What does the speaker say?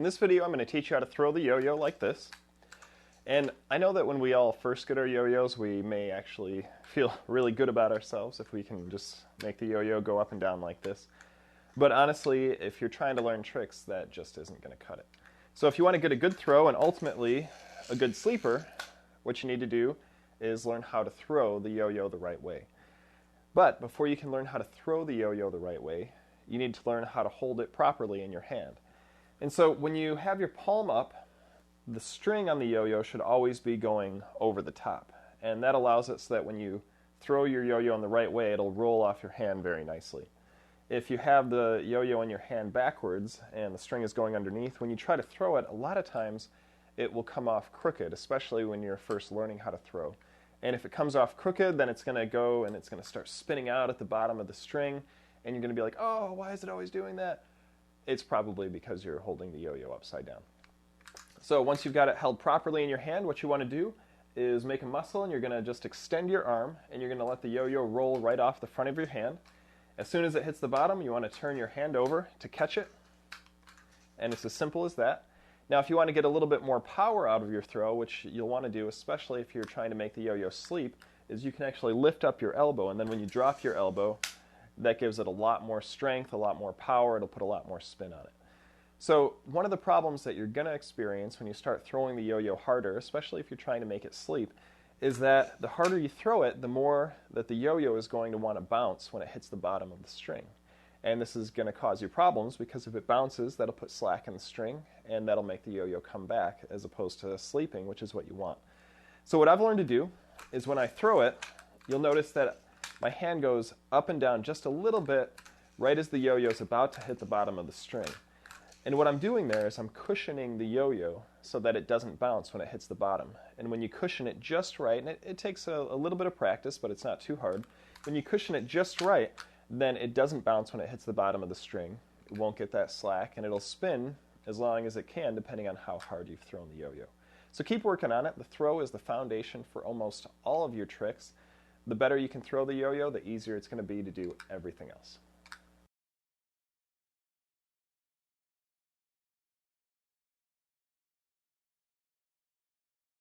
In this video, I'm going to teach you how to throw the yo-yo like this. And I know that when we all first get our yo-yos, we may actually feel really good about ourselves if we can just make the yo-yo go up and down like this. But honestly, if you're trying to learn tricks, that just isn't going to cut it. So if you want to get a good throw and ultimately a good sleeper, what you need to do is learn how to throw the yo-yo the right way. But before you can learn how to throw the yo-yo the right way, you need to learn how to hold it properly in your hand. And so when you have your palm up, the string on the yo-yo should always be going over the top. And that allows it so that when you throw your yo-yo in the right way, it'll roll off your hand very nicely. If you have the yo-yo in your hand backwards and the string is going underneath, when you try to throw it, a lot of times it will come off crooked, especially when you're first learning how to throw. And if it comes off crooked, then it's going to go and it's going to start spinning out at the bottom of the string, and you're going to be like, oh, why is it always doing that? It's probably because you're holding the yo-yo upside down. So once you've got it held properly in your hand, what you want to do is make a muscle, and you're going to just extend your arm, and you're going to let the yo-yo roll right off the front of your hand. As soon as it hits the bottom, you want to turn your hand over to catch it, and it's as simple as that. Now, if you want to get a little bit more power out of your throw, which you'll want to do, especially if you're trying to make the yo-yo sleep, is you can actually lift up your elbow, and then when you drop your elbow, that gives it a lot more strength, a lot more power, it'll put a lot more spin on it. So one of the problems that you're going to experience when you start throwing the yo-yo harder, especially if you're trying to make it sleep, is that the harder you throw it, the more that the yo-yo is going to want to bounce when it hits the bottom of the string. And this is going to cause you problems because if it bounces, that'll put slack in the string, and that'll make the yo-yo come back as opposed to sleeping, which is what you want. So what I've learned to do is when I throw it, you'll notice that my hand goes up and down just a little bit right as the yo-yo is about to hit the bottom of the string. And what I'm doing there is I'm cushioning the yo-yo so that it doesn't bounce when it hits the bottom. And when you cushion it just right, and it takes a little bit of practice, but it's not too hard. When you cushion it just right, then it doesn't bounce when it hits the bottom of the string. It won't get that slack, and it'll spin as long as it can, depending on how hard you've thrown the yo-yo. So keep working on it. The throw is the foundation for almost all of your tricks. The better you can throw the yo-yo, the easier it's going to be to do everything else.